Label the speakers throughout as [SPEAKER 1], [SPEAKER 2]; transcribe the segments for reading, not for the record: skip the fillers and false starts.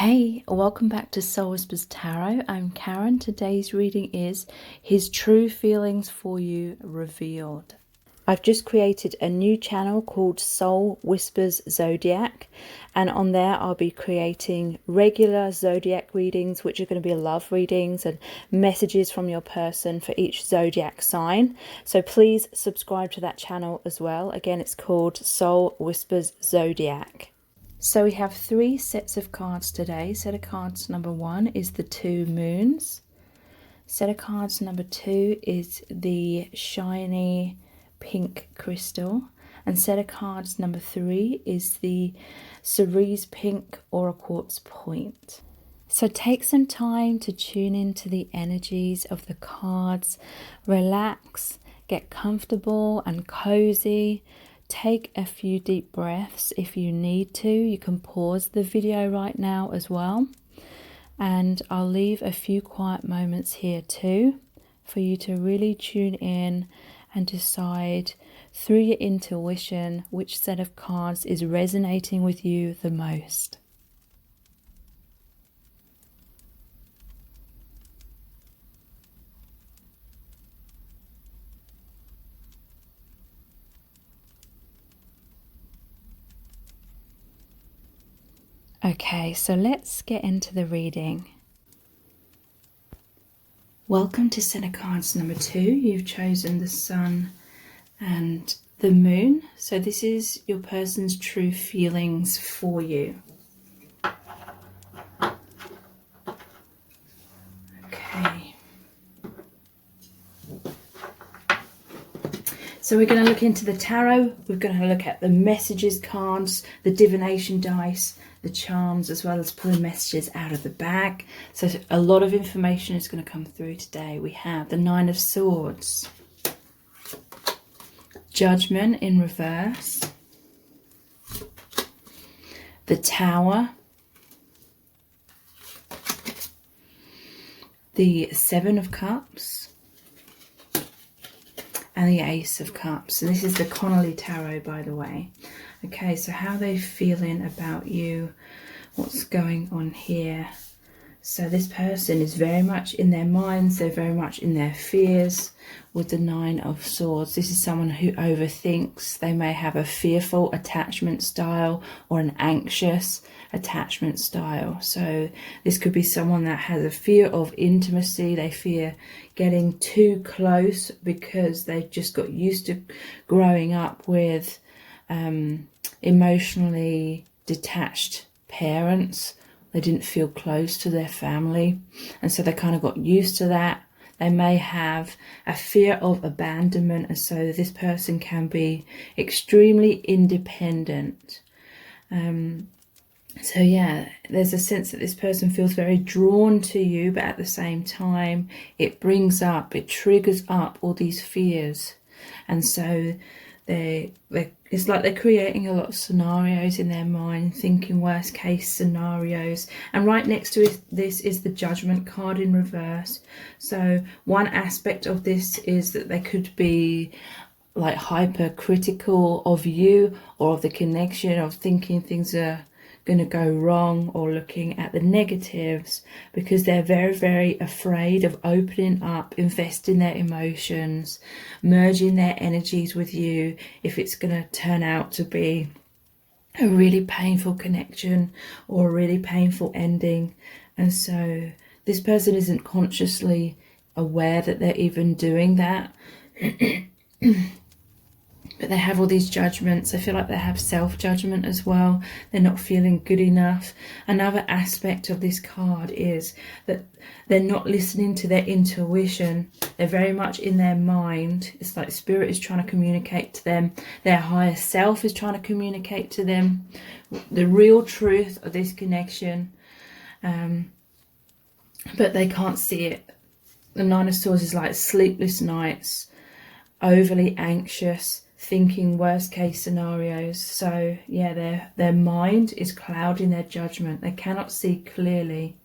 [SPEAKER 1] Hey, welcome back to Soul Whispers Tarot. I'm Karen. Today's reading is His True Feelings for You Revealed. I've just created a new channel called Soul Whispers Zodiac, and on there I'll be creating regular Zodiac readings, which are going to be love readings and messages from your person for each Zodiac sign. So please subscribe to that channel as well. Again, it's called Soul Whispers Zodiac. So we have 3 sets of cards today. Set of cards number 1 is the 2 moons. Set of cards number 2 is the shiny pink crystal. And set of cards number 3 is the cerise pink or a quartz point. So take some time to tune into the energies of the cards. Relax, get comfortable and cozy. Take a few deep breaths if you need to. You can pause the video right now as well. And I'll leave a few quiet moments here too for you to really tune in and decide through your intuition which set of cards is resonating with you the most. Okay, so let's get into the reading. Welcome to set of cards number 2. You've chosen the sun and the moon. So this is your person's true feelings for you. Okay. So we're going to look into the tarot. We're going to look at the messages cards, the divination dice, the charms, as well as pulling messages out of the bag. So a lot of information is going to come through today. We have the 9 of Swords, Judgment in reverse, the Tower, the 7 of Cups, and the Ace of Cups. And this is the Connolly Tarot, by the way. Okay, so how are they feeling about you? What's going on here? So this person is very much in their minds. They're very much in their fears with the 9 of Swords. This is someone who overthinks. They may have a fearful attachment style or an anxious attachment style. So this could be someone that has a fear of intimacy. They fear getting too close because they've just got used to growing up with emotionally detached parents. They didn't feel close to their family, and so they kind of got used to that. They may have a fear of abandonment, and so this person can be extremely independent. So yeah, there's a sense that this person feels very drawn to you, but at the same time it triggers up all these fears, and so it's like they're creating a lot of scenarios in their mind, thinking worst case scenarios. And right next to this is the Judgment card in reverse. So one aspect of this is that they could be like hypercritical of you or of the connection, of thinking things are going to go wrong or looking at the negatives, because they're very, very afraid of opening up, investing their emotions, merging their energies with you if it's going to turn out to be a really painful connection or a really painful ending. And so this person isn't consciously aware that they're even doing that. But they have all these judgments. I feel like they have self-judgment as well. They're not feeling good enough. Another aspect of this card is that they're not listening to their intuition. They're very much in their mind. It's like spirit is trying to communicate to them. Their higher self is trying to communicate to them the real truth of this connection. But they can't see it. The 9 of Swords is like sleepless nights, overly anxious, thinking worst case scenarios. So yeah, their mind is clouding their judgment. They cannot see clearly.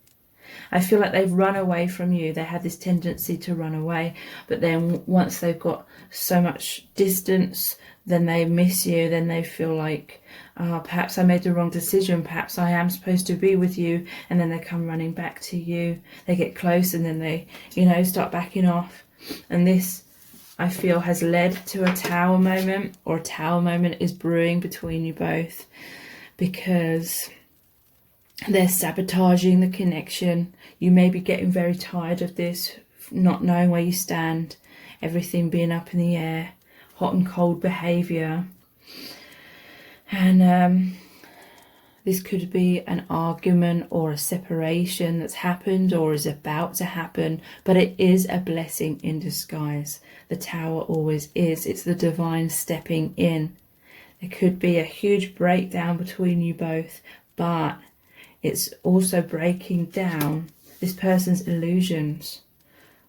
[SPEAKER 1] I feel like they've run away from you. They have this tendency to run away, but then once they've got so much distance, then they miss you. Then they feel like, perhaps I made the wrong decision, perhaps I am supposed to be with you, and then they come running back to you. They get close and then they, start backing off. And this, I feel, has led to a tower moment, or a tower moment is brewing between you both, because they're sabotaging the connection. You may be getting very tired of this, not knowing where you stand, everything being up in the air, hot and cold behaviour. And this could be an argument or a separation that's happened or is about to happen, but it is a blessing in disguise. The tower always is. It's the divine stepping in. There could be a huge breakdown between you both, but it's also breaking down this person's illusions,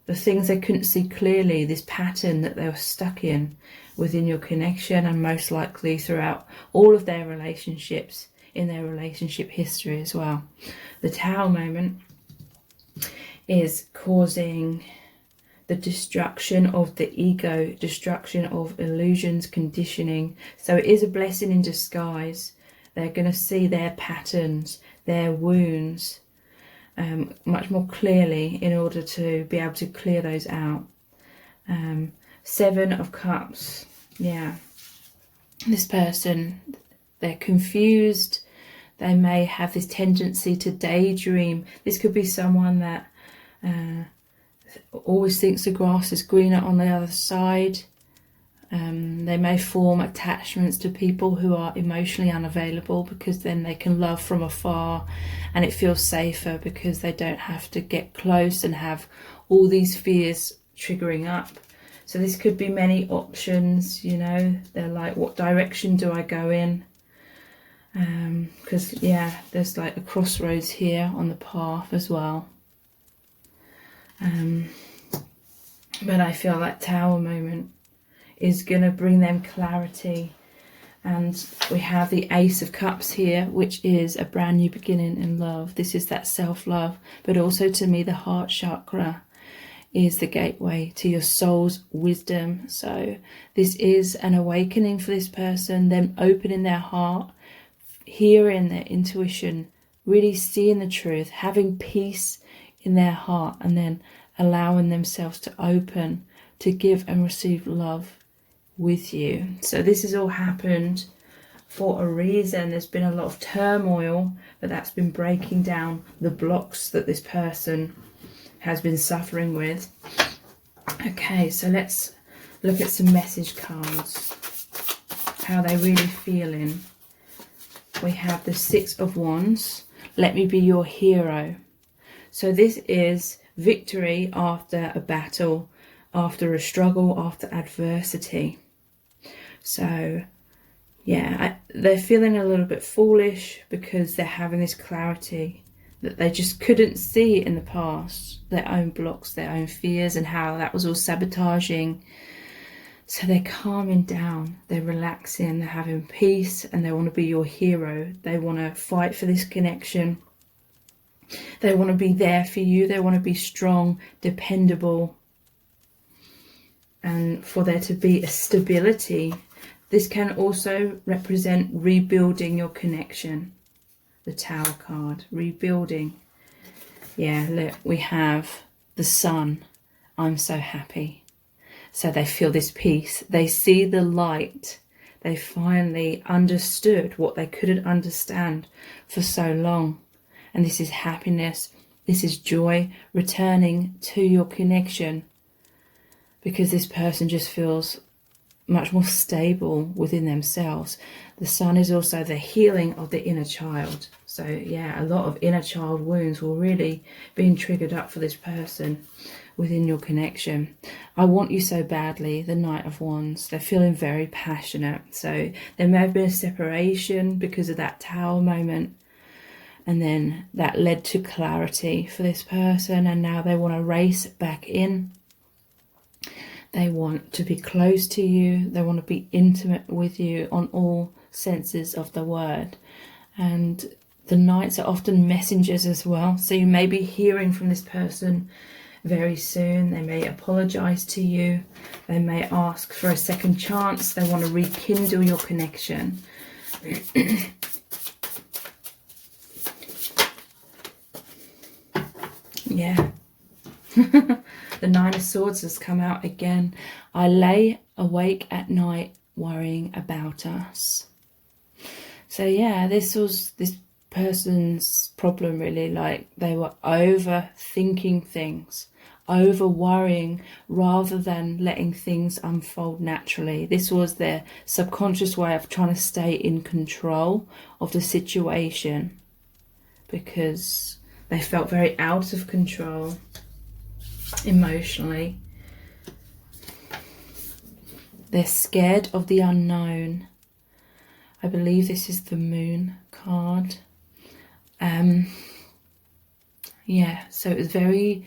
[SPEAKER 1] the things they couldn't see clearly, this pattern that they were stuck in within your connection, and most likely throughout all of their relationships, in their relationship history as well. The tower moment is causing the destruction of the ego, destruction of illusions, conditioning. So it is a blessing in disguise. They're going to see their patterns, their wounds, much more clearly in order to be able to clear those out. 7 of Cups. Yeah. This person, they're confused. They may have this tendency to daydream. This could be someone that always thinks the grass is greener on the other side. They may form attachments to people who are emotionally unavailable, because then they can love from afar and it feels safer because they don't have to get close and have all these fears triggering up. So this could be many options, they're like, what direction do I go in? Because there's like a crossroads here on the path as well. But I feel that tower moment is going to bring them clarity. And we have the Ace of Cups here, which is a brand new beginning in love. This is that self-love, but also to me the heart chakra is the gateway to your soul's wisdom. So this is an awakening for this person, them opening their heart, hearing their intuition, really seeing the truth, having peace in their heart, and then allowing themselves to open to give and receive love with you. So this has all happened for a reason. There's been a lot of turmoil, but that's been breaking down the blocks that this person has been suffering with. Okay, so let's look at some message cards, how they're really feeling. We have the 6 of Wands. Let me be your hero. So this is victory after a battle, after a struggle, after adversity. So they're feeling a little bit foolish because they're having this clarity that they just couldn't see in the past, their own blocks, their own fears, and how that was all sabotaging. So they're calming down, they're relaxing, they're having peace, and they want to be your hero. They want to fight for this connection. They want to be there for you. They want to be strong, dependable, and for there to be a stability. This can also represent rebuilding your connection. The Tower card, rebuilding. Yeah, look, we have the Sun. I'm so happy. So they feel this peace. They see the light. They finally understood what they couldn't understand for so long. And this is happiness. This is joy, returning to your connection, because this person just feels much more stable within themselves. The Sun is also the healing of the inner child. So a lot of inner child wounds will really be triggered up for this person within your connection. I want you so badly, the Knight of Wands. They're feeling very passionate. So there may have been a separation because of that Tower moment, and then that led to clarity for this person, and now they want to race back in. They want to be close to you. They want to be intimate with you on all senses of the word. And the Knights are often messengers as well. So you may be hearing from this person very soon. They may apologize to you. They may ask for a second chance. They want to rekindle your connection. Yeah. The Nine of Swords has come out again. I lay awake at night worrying about us. So yeah, this was this person's problem really. Like, they were overthinking things, over worrying rather than letting things unfold naturally. This was their subconscious way of trying to stay in control of the situation, because they felt very out of control emotionally. They're scared of the unknown. I believe this is the Moon card. Yeah, so it was very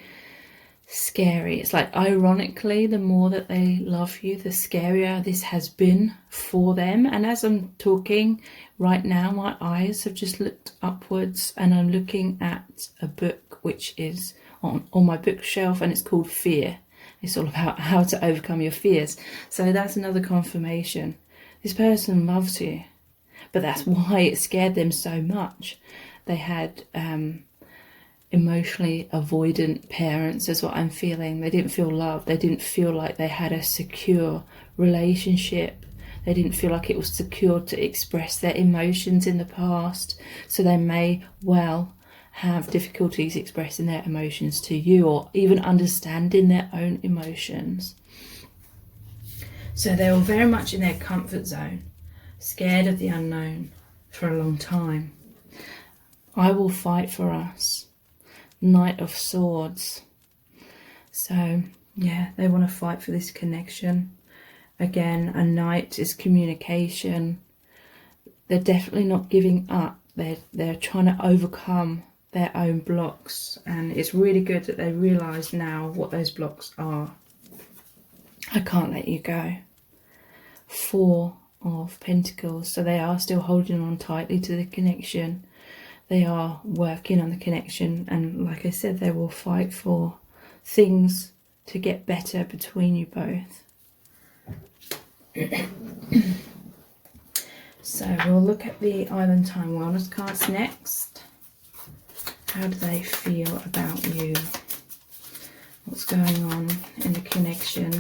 [SPEAKER 1] scary. It's like, ironically, the more that they love you, the scarier this has been for them. And as I'm talking right now, my eyes have just looked upwards, and I'm looking at a book which is on my bookshelf, and it's called Fear. It's all about how to overcome your fears. So that's another confirmation. This person loves you, but that's why it scared them so much. They had emotionally avoidant parents, is what I'm feeling. They didn't feel loved. They didn't feel like they had a secure relationship. They didn't feel like it was secure to express their emotions in the past. So they may well have difficulties expressing their emotions to you, or even understanding their own emotions. So they were very much in their comfort zone, scared of the unknown for a long time. I will fight for us. Knight of Swords. So yeah, they want to fight for this connection. Again, a knight is communication. They're definitely not giving up. They're trying to overcome their own blocks, and it's really good that they realise now what those blocks are. I can't let you go. Four of Pentacles. So they are still holding on tightly to the connection. They are working on the connection, and like I said, they will fight for things to get better between you both. So we'll look at the Island Time Wellness cards next. How do they feel about you? What's going on in the connection?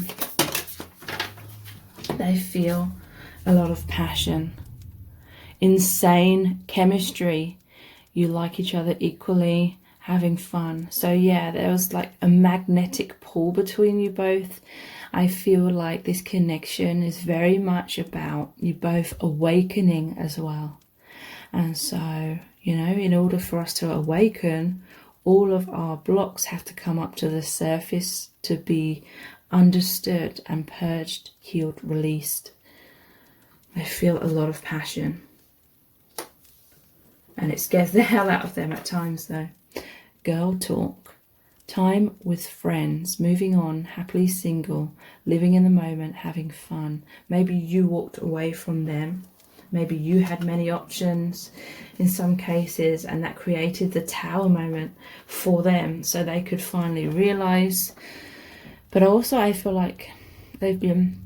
[SPEAKER 1] They feel a lot of passion, insane chemistry. You like each other equally, having fun. So yeah, there was like a magnetic pull between you both. I feel like this connection is very much about you both awakening as well. And so, you know, in order for us to awaken, all of our blocks have to come up to the surface to be understood and purged, healed, released. I feel a lot of passion. And it scares the hell out of them at times though. Girl talk. Time with friends. Moving on. Happily single. Living in the moment. Having fun. Maybe you walked away from them. Maybe you had many options in some cases, and that created the tower moment for them so they could finally realise. But also I feel like they've been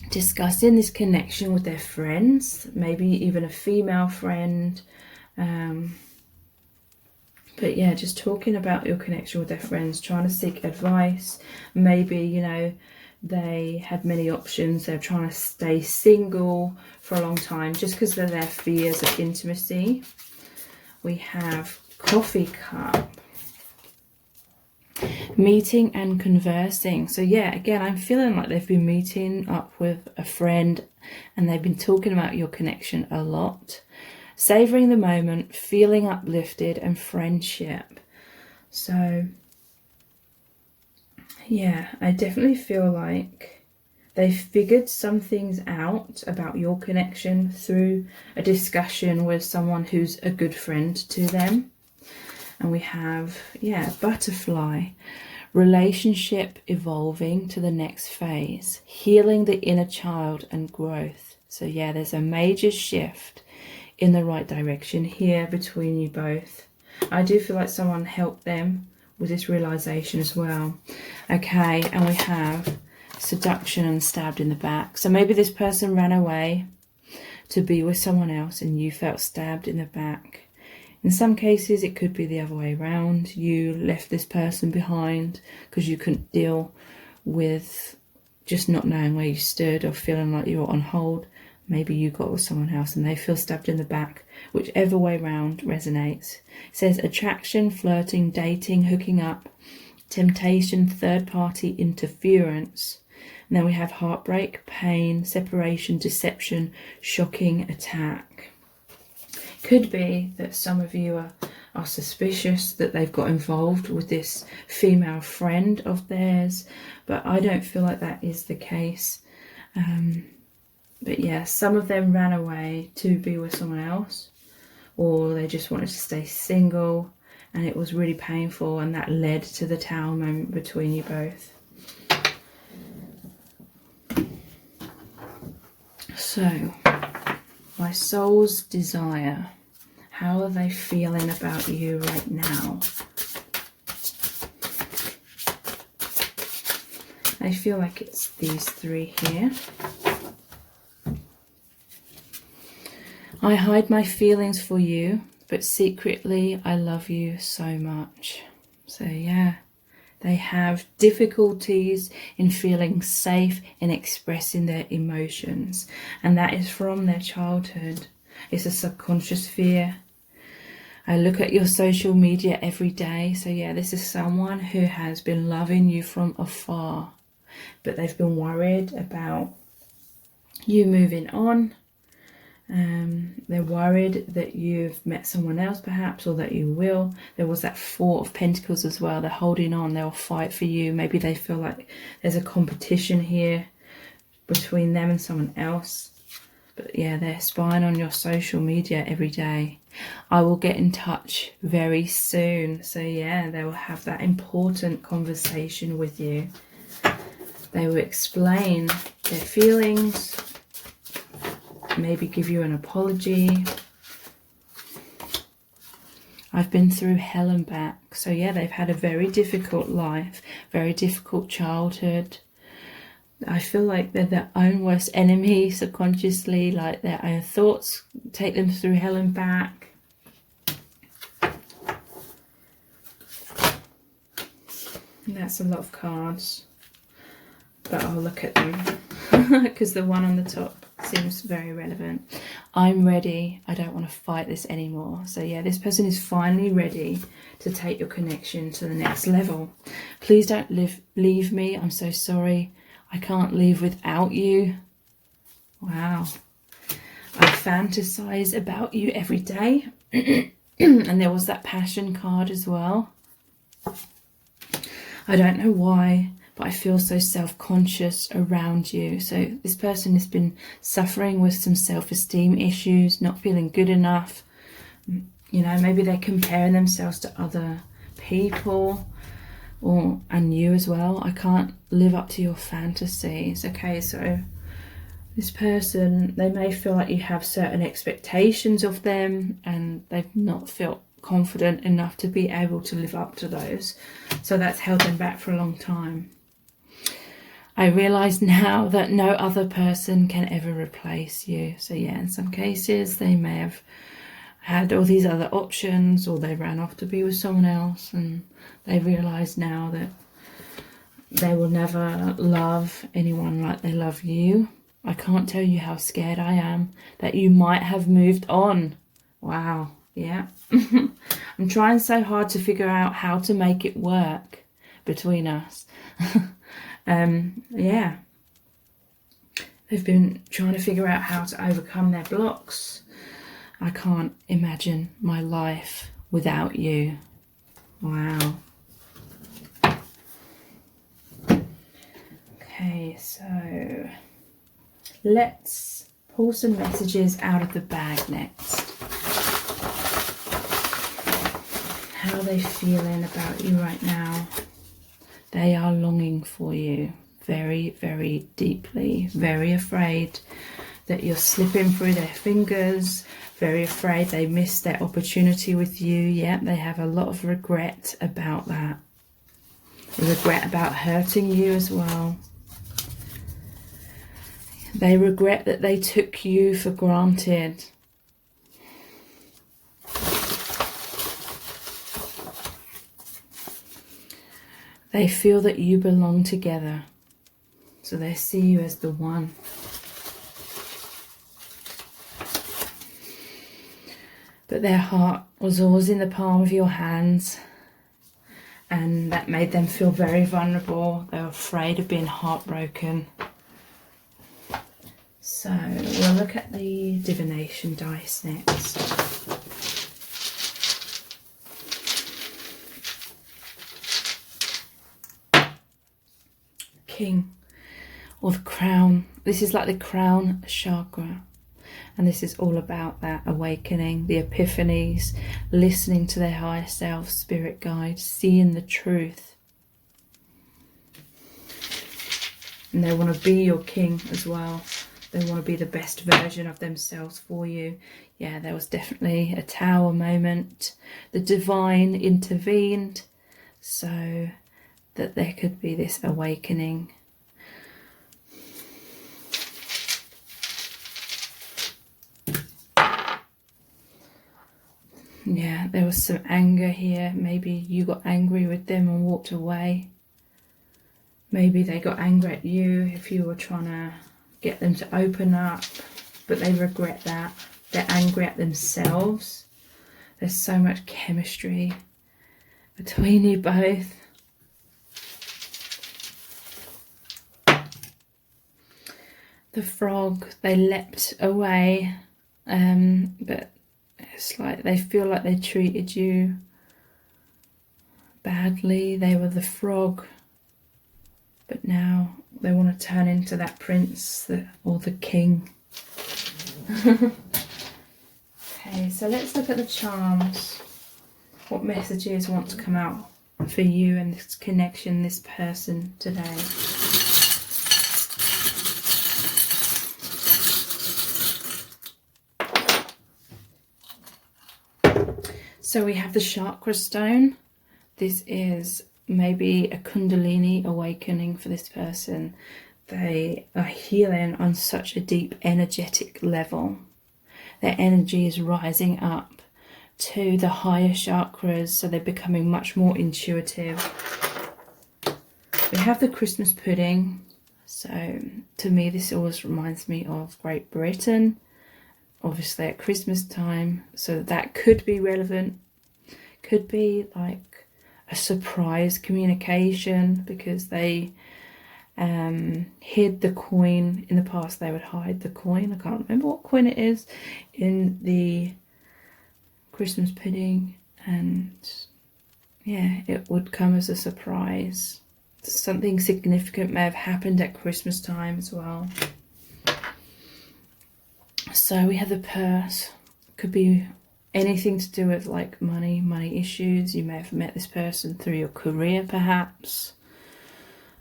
[SPEAKER 1] discussing this connection with their friends. Maybe even a female friend. But yeah, just talking about your connection with their friends, trying to seek advice. Maybe, you know, they had many options. They're trying to stay single for a long time just because of their fears of intimacy. We have Coffee Cup. Meeting and conversing. So yeah, again, I'm feeling like they've been meeting up with a friend and they've been talking about your connection a lot. Savouring the moment, feeling uplifted, and friendship. So yeah, I definitely feel like they've figured some things out about your connection through a discussion with someone who's a good friend to them. And we have, yeah, Butterfly. Relationship evolving to the next phase. Healing the inner child and growth. So yeah, there's a major shift in the right direction here between you both. I do feel like someone helped them with this realization as well. Okay, and we have seduction and stabbed in the back. So maybe this person ran away to be with someone else and you felt stabbed in the back. In some cases, it could be the other way around. You left this person behind because you couldn't deal with just not knowing where you stood or feeling like you were on hold. Maybe you got with someone else and they feel stabbed in the back. Whichever way round resonates. It says attraction, flirting, dating, hooking up, temptation, third-party interference. And then we have heartbreak, pain, separation, deception, shocking, attack. Could be that some of you are suspicious that they've got involved with this female friend of theirs, but I don't feel like that is the case. But yeah, some of them ran away to be with someone else, or they just wanted to stay single, and it was really painful, and that led to the tower moment between you both. So, my soul's desire. How are they feeling about you right now? I feel like it's these three here. I hide my feelings for you, but secretly I love you so much. So yeah, they have difficulties in feeling safe in expressing their emotions, and that is from their childhood. It's a subconscious fear. I look at your social media every day. So yeah, this is someone who has been loving you from afar, but they've been worried about you moving on. They're worried that you've met someone else perhaps, or that you will. There was that Four of Pentacles as well. They're holding on. They'll fight for you. Maybe they feel like there's a competition here between them and someone else. But yeah, they're spying on your social media every day. I will get in touch very soon. So yeah, they will have that important conversation with you. They will explain their feelings, maybe give you an apology. I've been through hell and back. So yeah, they've had a very difficult life, very difficult childhood. I feel like they're their own worst enemy subconsciously, like their own thoughts take them through hell and back. And that's a lot of cards, but I'll look at them because the one on the top seems very relevant. I'm ready. I don't want to fight this anymore. So yeah, this person is finally ready to take your connection to the next level. Please don't leave me. I'm so sorry. I can't live without you. Wow. I fantasize about you every day. And there was that passion card as well. I don't know why, but I feel so self-conscious around you. So this person has been suffering with some self-esteem issues, not feeling good enough. You know, maybe they're comparing themselves to other people. And you as well. I can't live up to your fantasies. Okay, so this person, they may feel like you have certain expectations of them and they've not felt confident enough to be able to live up to those. So that's held them back for a long time. I realise now that no other person can ever replace you. So yeah, in some cases they may have had all these other options, or they ran off to be with someone else, and they realise now that they will never love anyone like they love you. I can't tell you how scared I am that you might have moved on. Wow, yeah. I'm trying so hard to figure out how to make it work between us. Yeah. They've been trying to figure out how to overcome their blocks. I can't imagine my life without you. Wow. Okay, so let's pull some messages out of the bag next. How are they feeling about you right now? They are longing for you very, very deeply, very afraid that you're slipping through their fingers, very afraid they missed their opportunity with you. Yeah, they have a lot of regret about that. Regret about hurting you as well. They regret that they took you for granted. They feel that you belong together. So they see you as the one. But their heart was always in the palm of your hands. And that made them feel very vulnerable. They were afraid of being heartbroken. So we'll look at the divination dice next. King, or the crown. This is like the crown chakra. And this is all about that awakening, the epiphanies, listening to their higher self, spirit guide, seeing the truth. And they want to be your king as well. They want to be the best version of themselves for you. Yeah, there was definitely a tower moment. The divine intervened so that there could be this awakening. Yeah, there was some anger here. Maybe you got angry with them and walked away. Maybe they got angry at you if you were trying to get them to open up, but they regret that. They're angry at themselves. There's so much chemistry between you both. The frog, they leapt away, but it's like they feel like they treated you badly. They were the frog, but now they want to turn into that prince or the king. Okay, so let's look at the charms. What messages want to come out for you and this connection, this person today? So we have the chakra stone. This is maybe a kundalini awakening for this person. They are healing on such a deep energetic level. Their energy is rising up to the higher chakras, so they're becoming much more intuitive. We have the Christmas pudding. So to me, this always reminds me of Great Britain, obviously at Christmas time. So that could be relevant. Could be like a surprise communication because they hid the coin. In the past they would hide the coin. I can't remember what coin it is in the Christmas pudding, and yeah, it would come as a surprise. Something significant may have happened at Christmas time as well. So we have the purse. Could be anything to do with like money issues. You may have met this person through your career perhaps.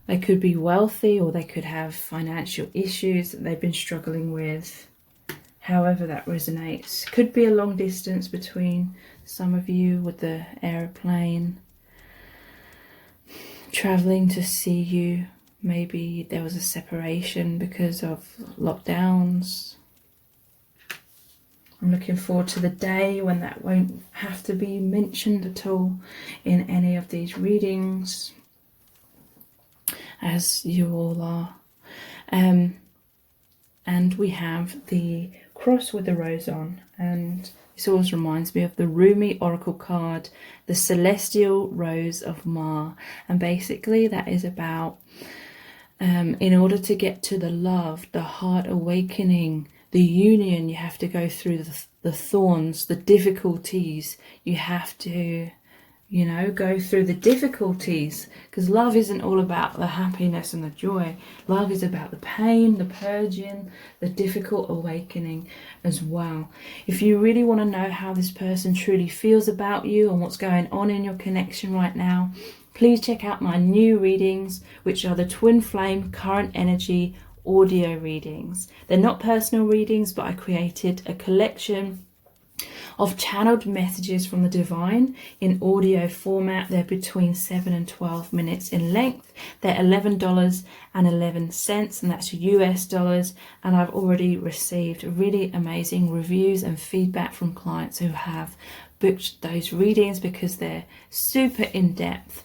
[SPEAKER 1] They could be wealthy, or they could have financial issues that they've been struggling with. However that resonates. Could be a long distance between some of you with the aeroplane. Traveling to see you. Maybe there was a separation because of lockdowns. I'm looking forward to the day when that won't have to be mentioned at all in any of these readings, as you all are. And we have the cross with the rose on, and this always reminds me of the Rumi Oracle card, the Celestial Rose of Ma. And basically that is about, in order to get to the love, the heart awakening, the union, you have to go through the thorns, the difficulties. You have to, you know, go through the difficulties, because love isn't all about the happiness and the joy. Love is about the pain, the purging, the difficult awakening as well. If you really want to know how this person truly feels about you and what's going on in your connection right now, please check out my new readings, which are the Twin Flame Current Energy audio readings. They're not personal readings, but I created a collection of channeled messages from the divine in audio format. They're between 7 and 12 minutes in length. They're $11.11, and that's US dollars. And I've already received really amazing reviews and feedback from clients who have booked those readings because they're super in depth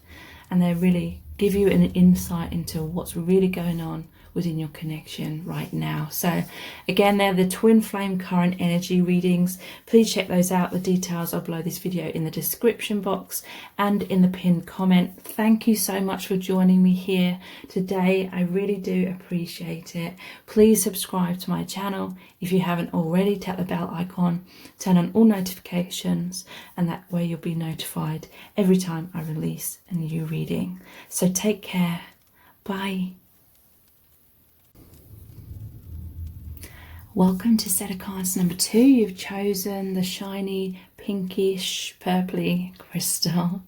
[SPEAKER 1] and they really give you an insight into what's really going on within your connection right now. So again, they're the twin flame current energy readings. Please check those out. The details are below this video in the description box and in the pinned comment. Thank you so much for joining me here today. I really do appreciate it. Please subscribe to my channel if you haven't already. Tap the bell icon, turn on all notifications, and that way you'll be notified every time I release a new reading. So take care. Bye. Welcome to set of cards number 2. You've chosen the shiny pinkish purpley crystal.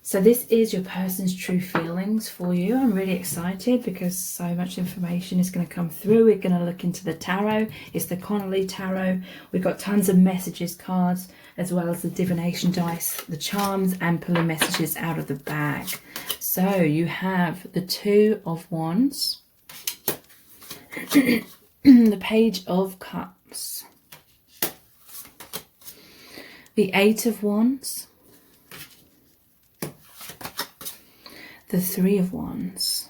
[SPEAKER 1] So this is your person's true feelings for you. I'm really excited because so much information is going to come through. We're going to look into the tarot. It's the Connolly tarot. We've got tons of messages cards as well as the divination dice, the charms, and pulling messages out of the bag. So you have the Two of Wands. The Page of Cups, the Eight of Wands, the Three of Wands,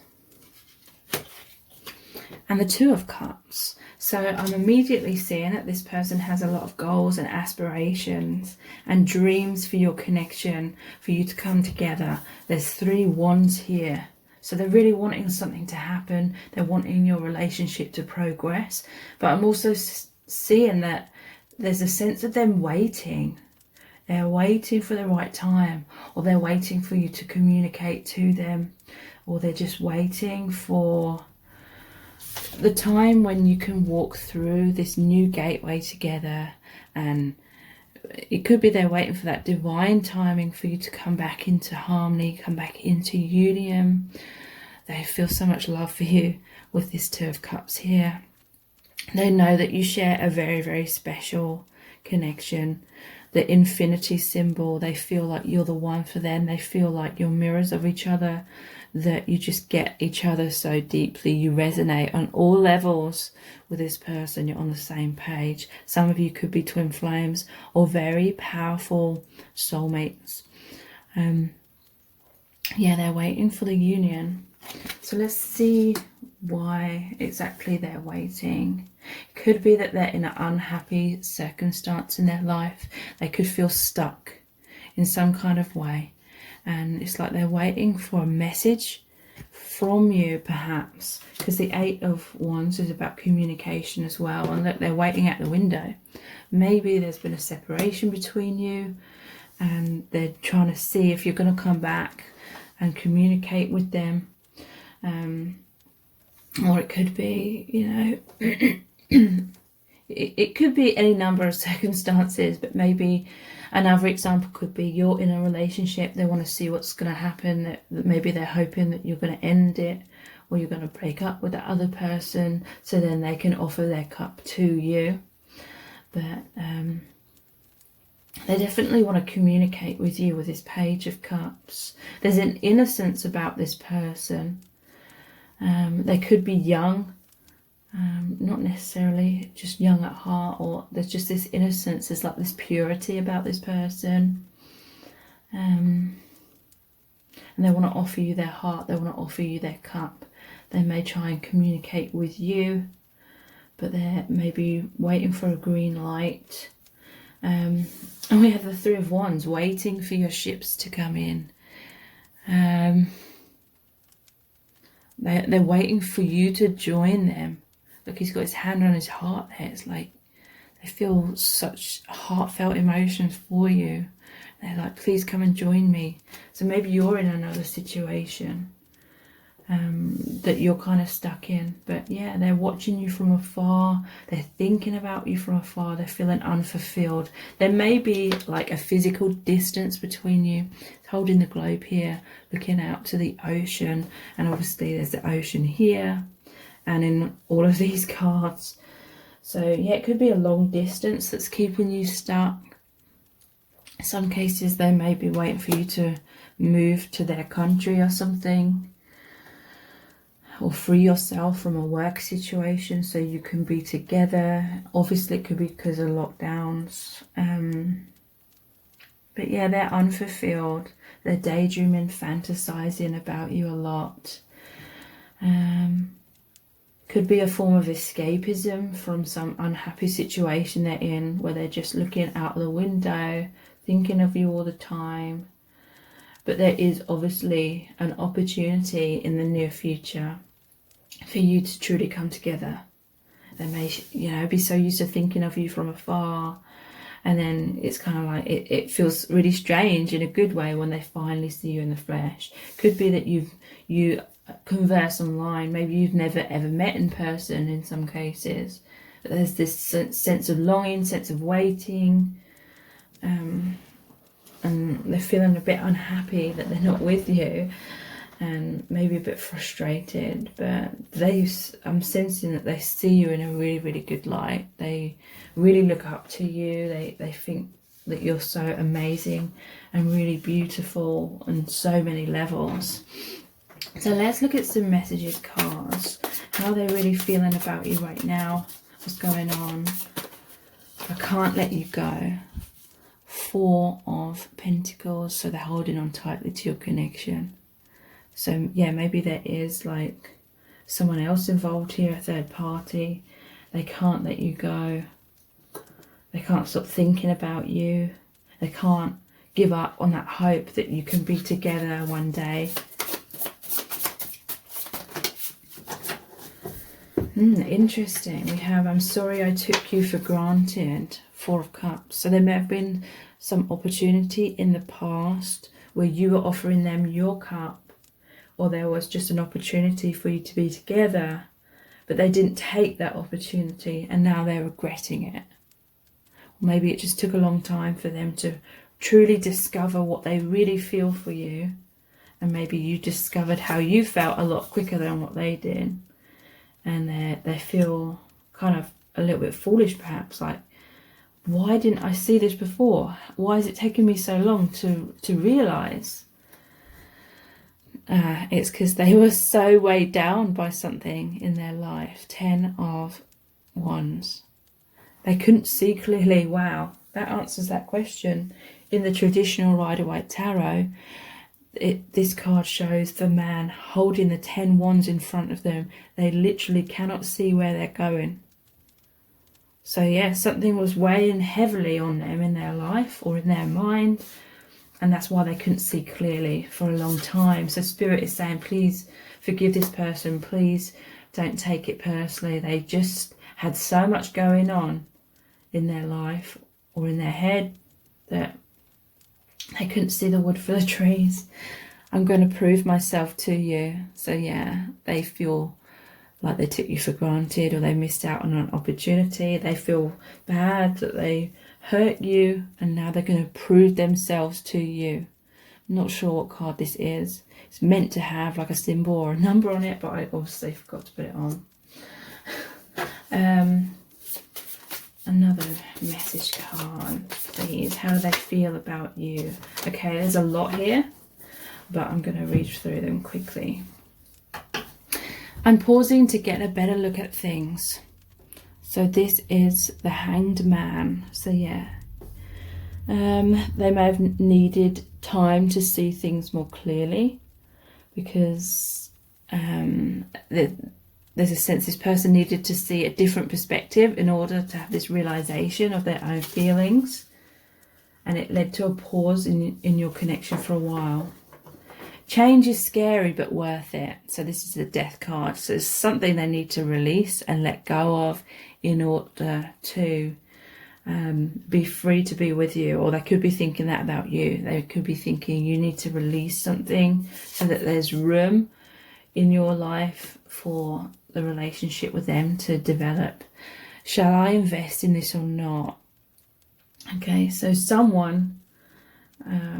[SPEAKER 1] and the Two of Cups. So I'm immediately seeing that this person has a lot of goals and aspirations and dreams for your connection, for you to come together. There's 3 wands here. So they're really wanting something to happen. They're wanting your relationship to progress. But I'm also seeing that there's a sense of them waiting. They're waiting for the right time, or they're waiting for you to communicate to them, or they're just waiting for the time when you can walk through this new gateway together. And it could be they're waiting for that divine timing for you to come back into harmony, come back into union. They feel so much love for you with this Two of Cups here. They know that you share a very, very special connection. The infinity symbol, they feel like you're the one for them. They feel like you're mirrors of each other, that you just get each other so deeply. You resonate on all levels with this person. You're on the same page. Some of you could be twin flames or very powerful soulmates. Yeah, they're waiting for the union. So let's see why exactly they're waiting. It could be that they're in an unhappy circumstance in their life. They could feel stuck in some kind of way. And it's like they're waiting for a message from you, perhaps. Because the Eight of Wands is about communication as well. And that they're waiting at the window. Maybe there's been a separation between you. And they're trying to see if you're going to come back and communicate with them. Or it could be, you know, it could be any number of circumstances, but maybe another example could be you're in a relationship, they want to see what's going to happen, that maybe they're hoping that you're going to end it or you're going to break up with the other person so then they can offer their cup to you. But they definitely want to communicate with you with this Page of Cups. There's an innocence about this person. They could be young, not necessarily just young at heart, or there's just this innocence, there's like this purity about this person. And they want to offer you their heart, they want to offer you their cup. They may try and communicate with you, but they're maybe waiting for a green light. And we have the Three of Wands, waiting for your ships to come in. They're waiting for you to join them. Look, he's got his hand on his heart there. It's like they feel such heartfelt emotions for you. They're like, please come and join me. So maybe you're in another situation that you're kind of stuck in. But yeah, they're watching you from afar. They're thinking about you from afar. They're feeling unfulfilled. There may be like a physical distance between you. It's holding the globe here, looking out to the ocean. And obviously there's the ocean here and in all of these cards. So yeah, it could be a long distance that's keeping you stuck. In some cases they may be waiting for you to move to their country or something, or free yourself from a work situation so you can be together. Obviously it could be because of lockdowns, but yeah, they're unfulfilled. They're daydreaming, fantasizing about you a lot. Could be a form of escapism from some unhappy situation they're in, where they're just looking out the window, thinking of you all the time. But there is obviously an opportunity in the near future for you to truly come together. They may, be so used to thinking of you from afar, and then it's kind of like it feels really strange in a good way when they finally see you in the flesh. Could be that you converse online, maybe you've never ever met in person in some cases, but there's this sense of longing, sense of waiting, and they're feeling a bit unhappy that they're not with you, and maybe a bit frustrated, but I'm sensing that they see you in a really, really good light. They really look up to you. They think that you're so amazing and really beautiful on so many levels. So let's look at some messages cards. How they're really feeling about you right now. What's going on? I can't let you go. 4 of Pentacles. So they're holding on tightly to your connection. So yeah, maybe there is like someone else involved here, a third party. They can't let you go. They can't stop thinking about you. They can't give up on that hope that you can be together one day. Interesting. We have, I'm sorry I took you for granted. 4 of Cups. So there may have been some opportunity in the past where you were offering them your cup, or there was just an opportunity for you to be together, but they didn't take that opportunity and now they're regretting it. Or maybe it just took a long time for them to truly discover what they really feel for you, and maybe you discovered how you felt a lot quicker than what they did, and they feel kind of a little bit foolish perhaps, like, why didn't I see this before? Why is it taking me so long to realise? It's because they were so weighed down by something in their life. 10 of Wands. They couldn't see clearly. Wow, that answers that question. In the traditional Rider-Waite Tarot, this card shows the man holding the 10 wands in front of them. They literally cannot see where they're going. So yeah, something was weighing heavily on them in their life or in their mind, and that's why they couldn't see clearly for a long time. So Spirit is saying, please forgive this person. Please don't take it personally. They just had so much going on in their life or in their head that they couldn't see the wood for the trees. I'm going to prove myself to you. So yeah, they feel like they took you for granted, or they missed out on an opportunity. They feel bad that they hurt you, and now they're going to prove themselves to you. I'm not sure what card this is. It's meant to have like a symbol or a number on it, but I obviously forgot to put it on. Another message card, please. How do they feel about you? Okay, there's a lot here, but I'm going to read through them quickly. I'm pausing to get a better look at things. So this is the Hanged Man. So yeah, they may have needed time to see things more clearly, because there's a sense this person needed to see a different perspective in order to have this realization of their own feelings, and it led to a pause in your connection for a while. Change is scary but worth it. So this is the Death card. So it's something they need to release and let go of in order to be free to be with you. Or they could be thinking that about you. They could be thinking you need to release something so that there's room in your life for the relationship with them to develop. Shall I invest in this or not? Okay, so someone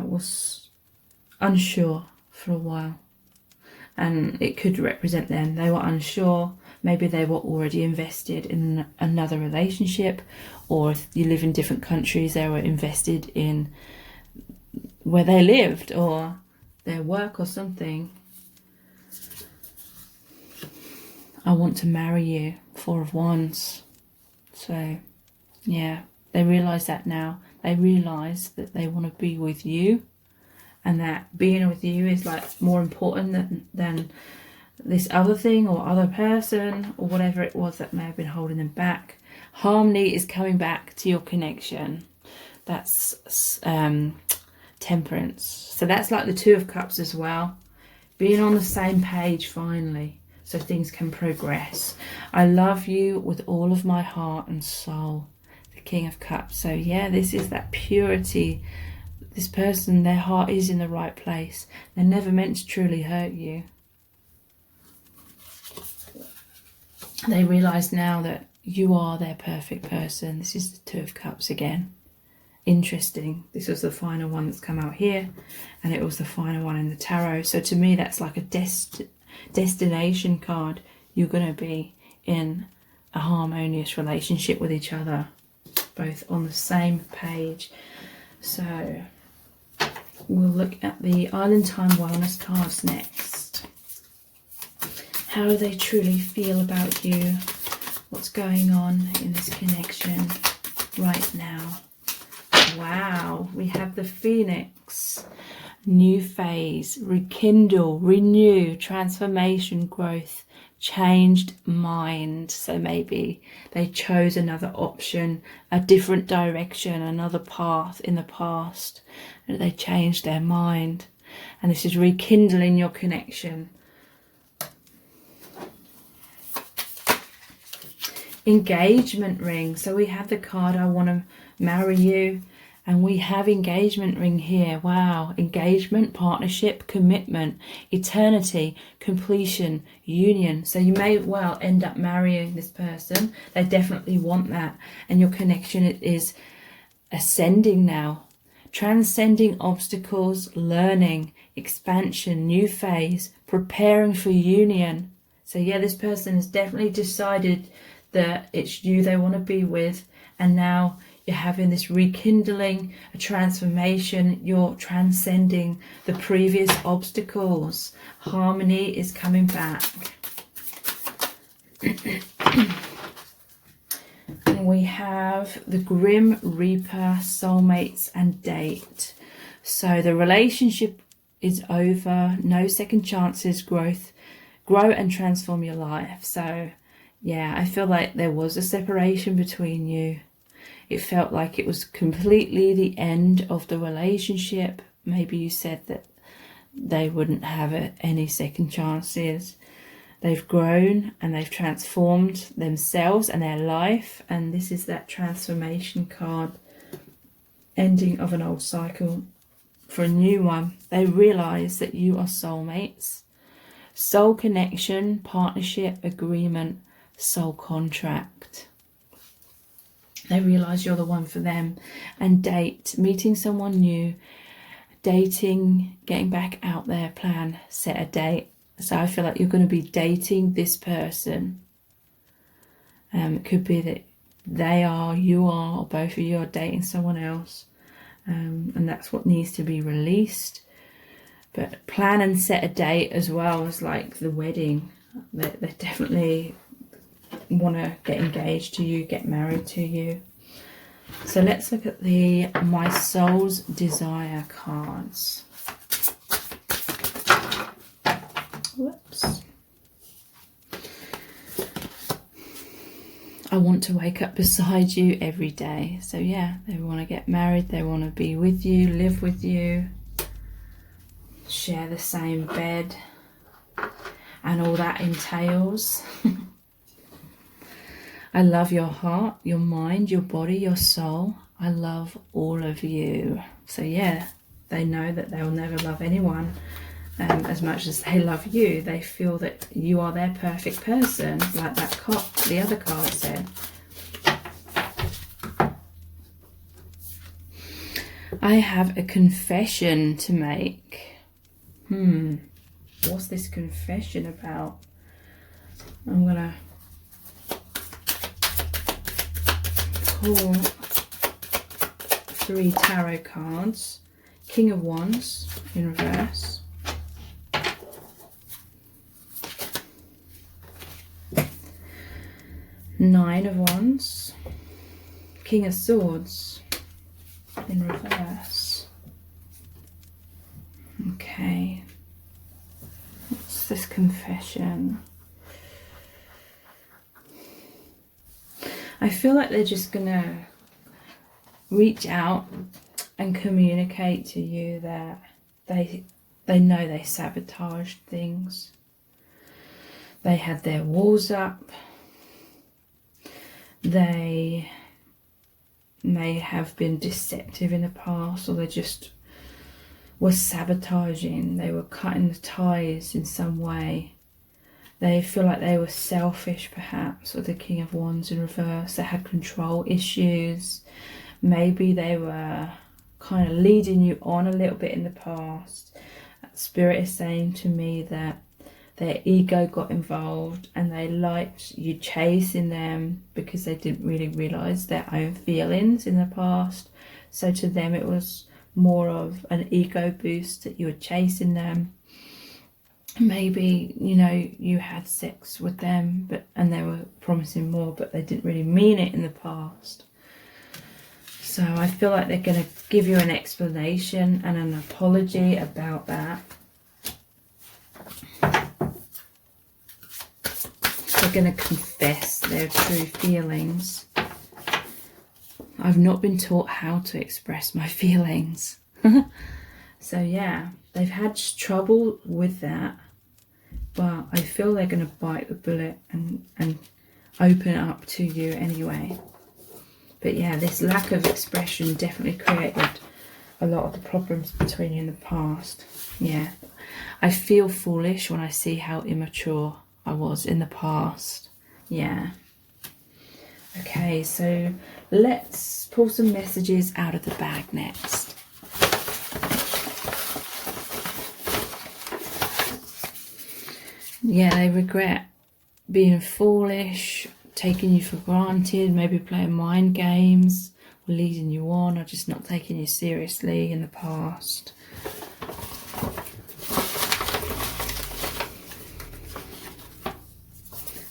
[SPEAKER 1] was unsure for a while, and it could represent them. They were unsure. Maybe they were already invested in another relationship, or if you live in different countries, they were invested in where they lived or their work or something. I want to marry you, Four of Wands. So yeah, they realise that now. They realise that they want to be with you, and that being with you is like more important than this other thing or other person or whatever it was that may have been holding them back. Harmony is coming back to your connection. That's Temperance. So that's like the Two of Cups as well. Being on the same page finally, so things can progress. I love you with all of my heart and soul. The King of Cups. So yeah, this is that purity. This person, their heart is in the right place. They're never meant to truly hurt you. They realise now that you are their perfect person. This is the Two of Cups again. Interesting. This was the final one that's come out here, and it was the final one in the tarot. So to me, that's like a destination card. You're going to be in a harmonious relationship with each other, both on the same page. So we'll look at the Island Time Wellness cards next. How do they truly feel about you? What's going on in this connection right now? Wow, we have the Phoenix. New phase, rekindle, renew, transformation, growth, changed mind. So maybe they chose another option, a different direction, another path in the past. And they changed their mind. And this is rekindling your connection. Engagement ring. So we have the card, I want to marry you. And we have engagement ring here. Wow. Engagement, partnership, commitment, eternity, completion, union. So you may well end up marrying this person. They definitely want that. And your connection is ascending now. Transcending obstacles, learning, expansion, new phase, preparing for union. So yeah, this person has definitely decided that it's you they want to be with. And now you're having this rekindling, a transformation. You're transcending the previous obstacles. Harmony is coming back. And we have the Grim Reaper, soulmates and date. So the relationship is over. No second chances. Growth. Grow and transform your life. So yeah, I feel like there was a separation between you. It felt like it was completely the end of the relationship. Maybe you said that they wouldn't have any second chances. They've grown and they've transformed themselves and their life. And this is that transformation card. Ending of an old cycle for a new one. They realise that you are soulmates. Soul connection, partnership, agreement, soul contract. They realise you're the one for them. And date, meeting someone new, dating, getting back out there, plan, set a date. So I feel like you're going to be dating this person. It could be that they are, you are, or both of you are dating someone else. And that's what needs to be released. But plan and set a date as well as like the wedding. They definitely want to get engaged to you, get married to you. So let's look at the My Soul's Desire cards. Whoops. I want to wake up beside you every day. So yeah, they want to get married, they want to be with you, live with you, share the same bed, and all that entails. I love your heart, your mind, your body, your soul. I love all of you. So yeah, they know that they'll never love anyone as much as they love you. They feel that you are their perfect person, like that card, the other card said. I have a confession to make. What's this confession about? I'm gonna pull 3 tarot cards. King of Wands in reverse. Nine of Wands. King of Swords in reverse. Okay. What's this confession? I feel like they're just gonna reach out and communicate to you that they know they sabotaged things. They had their walls up. They may have been deceptive in the past, or they just were sabotaging. They were cutting the ties in some way. They feel like they were selfish, perhaps, with the King of Wands in reverse. They had control issues. Maybe they were kind of leading you on a little bit in the past. Spirit is saying to me that their ego got involved and they liked you chasing them because they didn't really realise their own feelings in the past. So to them it was more of an ego boost that you were chasing them. Maybe, you know, you had sex with them and they were promising more, but they didn't really mean it in the past. So I feel like they're going to give you an explanation and an apology about that. They're going to confess their true feelings. I've not been taught how to express my feelings. So yeah, they've had trouble with that. But I feel they're going to bite the bullet and open up to you anyway. But yeah, this lack of expression definitely created a lot of the problems between you in the past. Yeah, I feel foolish when I see how immature I was in the past. Yeah. Okay, so let's pull some messages out of the bag next. Yeah, they regret being foolish, taking you for granted, maybe playing mind games, or leading you on, or just not taking you seriously in the past.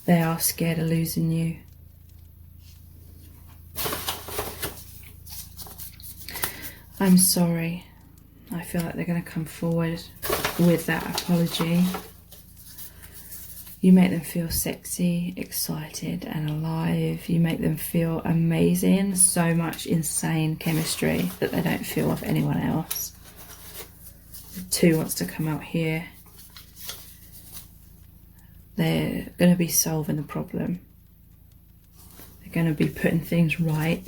[SPEAKER 1] They are scared of losing you. I'm sorry. I feel like they're going to come forward with that apology. You make them feel sexy, excited and alive. You make them feel amazing. So much insane chemistry that they don't feel with anyone else. The 2 wants to come out here. They're going to be solving the problem. They're going to be putting things right.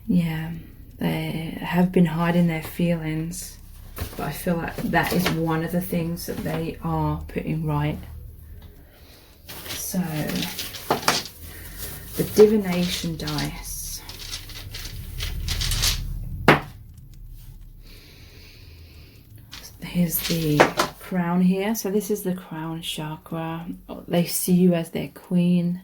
[SPEAKER 1] Yeah, they have been hiding their feelings. But I feel like that is one of the things that they are putting right. So, the divination dice. Here's the crown here. So this is the crown chakra. They see you as their queen.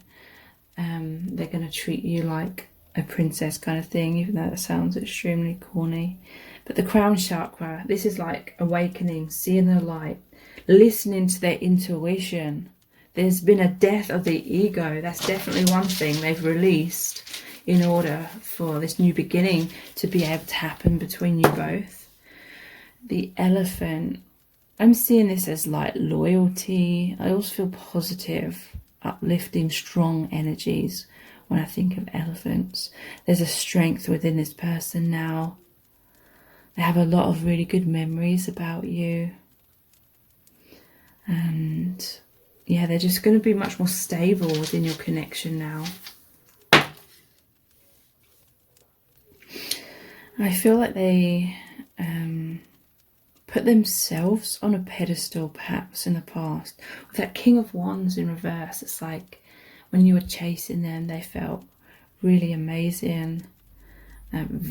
[SPEAKER 1] They're going to treat you like a princess kind of thing, even though that sounds extremely corny. But the crown chakra, this is like awakening, seeing the light, listening to their intuition. There's been a death of the ego. That's definitely one thing they've released in order for this new beginning to be able to happen between you both. The elephant, I'm seeing this as like loyalty. I also feel positive, uplifting, strong energies when I think of elephants. There's a strength within this person now. They have a lot of really good memories about you. And yeah, they're just going to be much more stable within your connection now. I feel like they put themselves on a pedestal perhaps in the past. With that King of Wands in reverse, it's like when you were chasing them, they felt really amazing.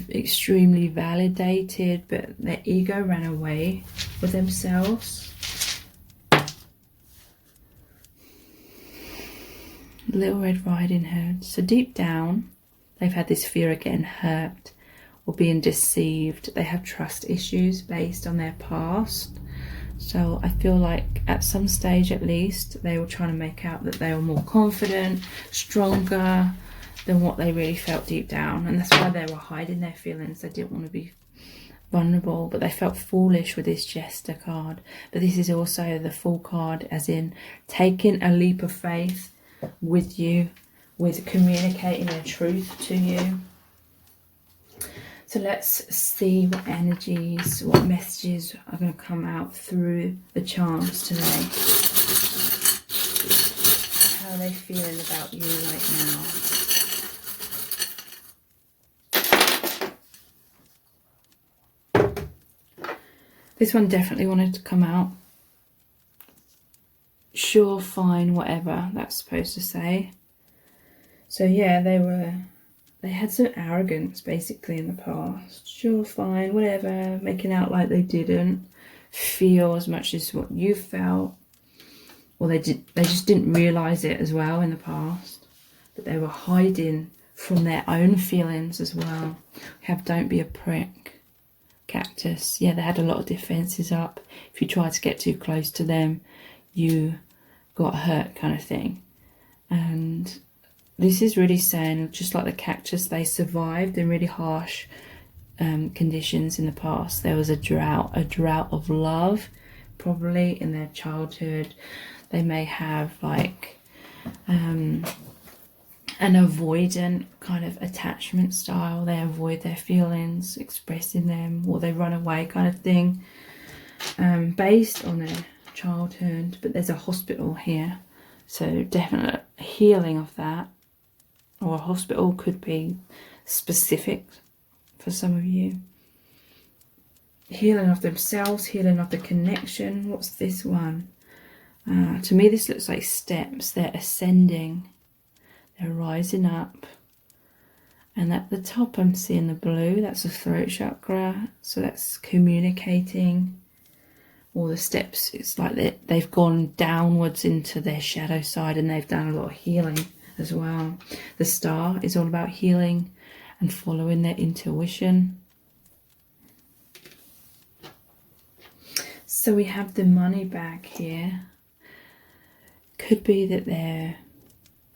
[SPEAKER 1] Extremely validated, but their ego ran away with themselves. Little Red Riding Hood. So deep down, they've had this fear of getting hurt or being deceived. They have trust issues based on their past. So I feel like at some stage at least, they were trying to make out that they were more confident, stronger than what they really felt deep down. And that's why they were hiding their feelings. They didn't want to be vulnerable, but they felt foolish with this Jester card. But this is also the Fool card, as in taking a leap of faith with you, with communicating the truth to you. So let's see what energies, what messages are going to come out through the charms today. How are they feeling about you right now? This one definitely wanted to come out. Sure, fine, whatever that's supposed to say. So yeah, they had some arrogance basically in the past. Sure, fine, whatever, making out like they didn't feel as much as what you felt. Or they just didn't realise it as well in the past. But they were hiding from their own feelings as well. We have Don't Be a Prick. Cactus. Yeah, they had a lot of defences up. If you tried to get too close to them, you got hurt, kind of thing. And this is really saying, just like the cactus, they survived in really harsh conditions in the past. There was a drought of love, probably in their childhood. They may have like an avoidant kind of attachment style. They avoid their feelings, expressing them, or they run away, kind of thing, based on their childhood. But there's a hospital here, so definite healing of that. Or a hospital could be specific for some of you. Healing of themselves, healing of the connection. What's this one? To me, this looks like steps. They're ascending. They're rising up. And at the top, I'm seeing the blue. That's the throat chakra. So that's communicating. Or the steps, it's like they've gone downwards into their shadow side and they've done a lot of healing as well. The star is all about healing and following their intuition. So we have the money bag here. Could be that they're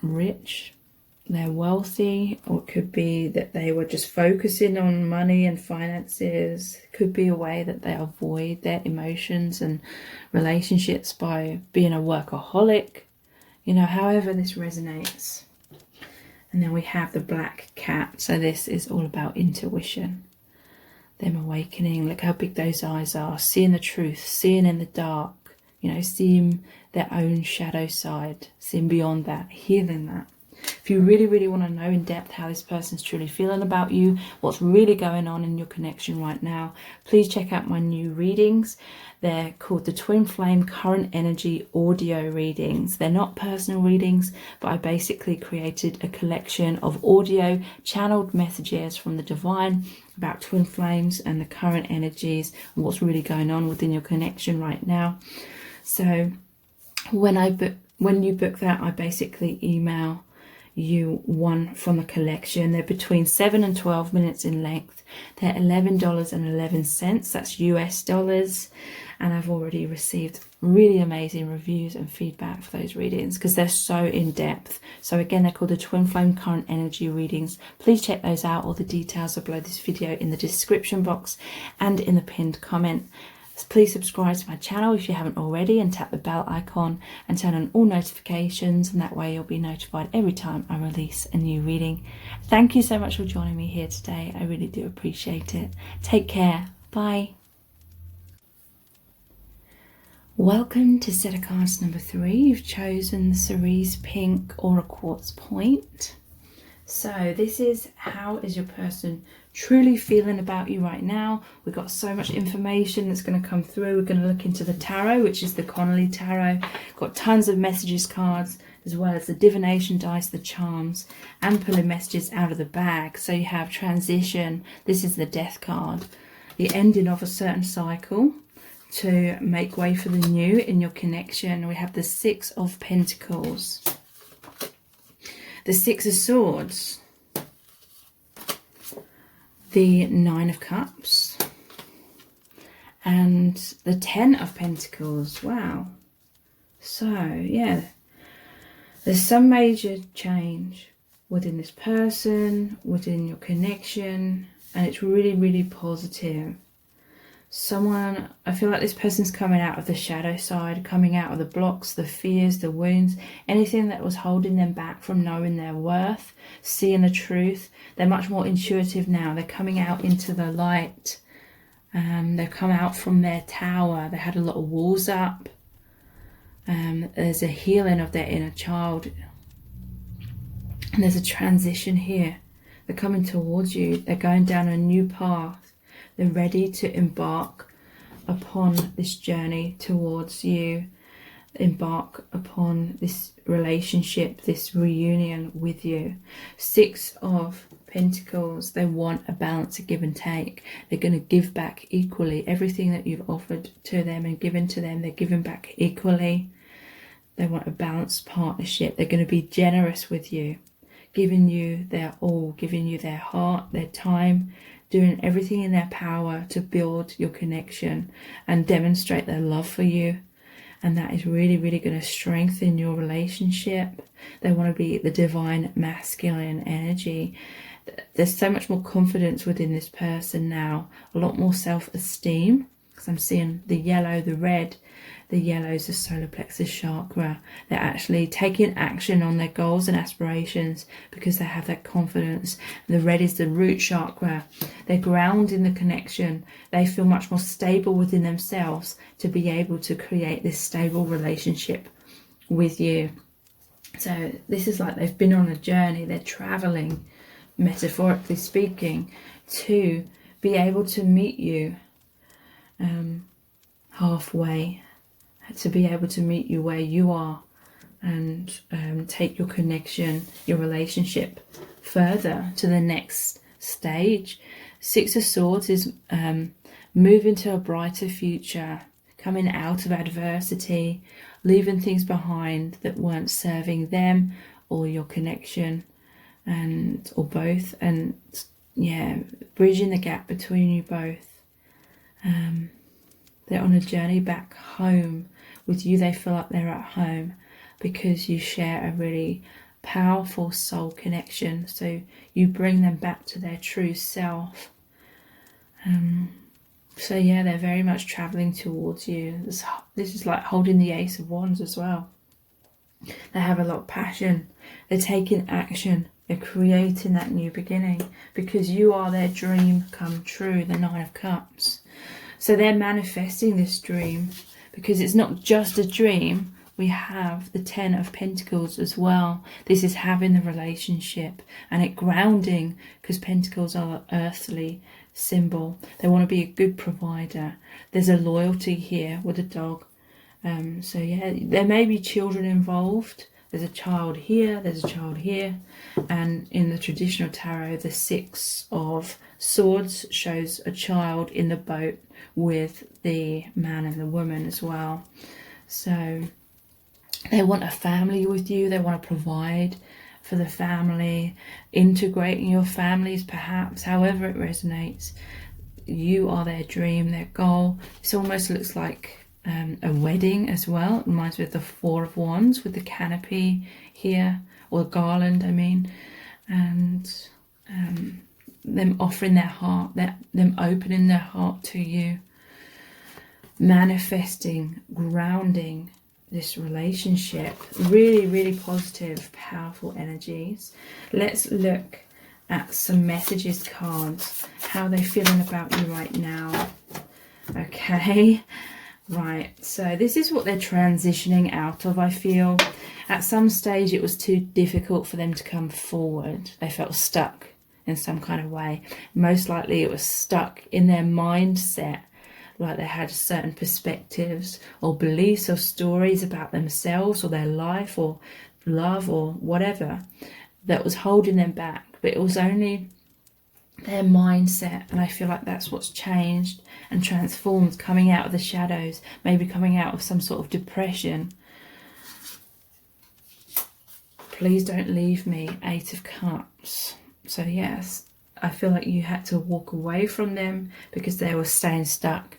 [SPEAKER 1] rich, they're wealthy, or it could be that they were just focusing on money and finances. It could be a way that they avoid their emotions and relationships by being a workaholic. You know, however this resonates. And then we have the black cat. So this is all about intuition. Them awakening. Look how big those eyes are. Seeing the truth. Seeing in the dark. You know, seeing their own shadow side. Seeing beyond that. Healing that. If you really, really want to know in depth how this person's truly feeling about you, what's really going on in your connection right now, please check out my new readings. They're called the Twin Flame Current Energy Audio Readings. They're not personal readings, but I basically created a collection of audio channeled messages from the divine about twin flames and the current energies and what's really going on within your connection right now. So when you book that, I basically email you one from the collection. They're between 7 and 12 minutes in length. They're $11.11. That's US dollars. And I've already received really amazing reviews and feedback for those readings because they're so in depth. So again, they're called the Twin Flame Current Energy Readings. Please check those out. All the details are below this video in the description box and in the pinned comment. Please subscribe to my channel if you haven't already and tap the bell icon and turn on all notifications, and that way you'll be notified every time I release a new reading. Thank you so much for joining me here today. I really do appreciate it. Take care. Bye. Welcome to set of cards number 3. You've chosen the cerise pink or a quartz point. So this is, how is your person truly feeling about you right now? We've got so much information that's going to come through. We're going to look into the tarot, which is the Connolly tarot. Got tons of messages cards, as well as the divination dice, the charms, and pulling messages out of the bag. So you have transition. This is the death card, the ending of a certain cycle to make way for the new in your connection. We have the 6 of Pentacles. The Six of Swords, the Nine of Cups, and the Ten of Pentacles. Wow. So, yeah, there's some major change within this person, within your connection, and it's really, really positive. Someone, I feel like this person's coming out of the shadow side, coming out of the blocks, the fears, the wounds, anything that was holding them back from knowing their worth, seeing the truth. They're much more intuitive now. They're coming out into the light. They've come out from their tower. They had a lot of walls up. There's a healing of their inner child. And there's a transition here. They're coming towards you. They're going down a new path. They're ready to embark upon this journey towards you, embark upon this relationship, this reunion with you. Six of Pentacles, they want a balance, a give and take. They're going to give back equally. Everything that you've offered to them and given to them, they're giving back equally. They want a balanced partnership. They're going to be generous with you, giving you their all, giving you their heart, their time, doing everything in their power to build your connection and demonstrate their love for you. And that is really, really going to strengthen your relationship. They want to be the divine masculine energy. There's so much more confidence within this person now, a lot more self-esteem, because I'm seeing the yellow, the red. The yellow is the solar plexus chakra. They're actually taking action on their goals and aspirations because they have that confidence. The red is the root chakra. They're grounding the connection. They feel much more stable within themselves to be able to create this stable relationship with you. So this is like they've been on a journey. They're traveling, metaphorically speaking, to be able to meet you halfway, to be able to meet you where you are and take your connection, your relationship further to the next stage. Six of Swords is moving to a brighter future, coming out of adversity, leaving things behind that weren't serving them or your connection, and or both, and yeah, bridging the gap between you both. They're on a journey back home with you. They feel like they're at home because you share a really powerful soul connection. So you bring them back to their true self. So yeah, they're very much traveling towards you. This is like holding the Ace of Wands as well. They have a lot of passion. They're taking action. They're creating that new beginning because you are their dream come true, the Nine of Cups. So they're manifesting this dream because it's not just a dream. We have the Ten of Pentacles as well. This is having the relationship and it grounding, because Pentacles are an earthly symbol. They want to be a good provider. There's a loyalty here with a dog. So yeah, there may be children involved. There's a child here, there's a child here. And in the traditional tarot, the Six of Swords shows a child in the boat with the man and the woman as well. So they want a family with you. They want to provide for the family, integrating your families perhaps, however it resonates. You are their dream, their goal. This almost looks like a wedding as well. It reminds me of the Four of Wands with the canopy here, or garland I mean, and them offering their heart, them opening their heart to you, manifesting, grounding this relationship. Really, really positive, powerful energies. Let's look at some messages cards. How are they feeling about you right now? Okay. Right, so this is what they're transitioning out of, I feel. At some stage it was too difficult for them to come forward. They felt stuck in some kind of way. Most likely it was stuck in their mindset, like they had certain perspectives or beliefs or stories about themselves or their life or love or whatever that was holding them back. But it was only their mindset, and I feel like that's what's changed and transformed, coming out of the shadows, maybe coming out of some sort of depression, Please don't leave me. 8 of Cups. So yes, I feel like you had to walk away from them because they were staying stuck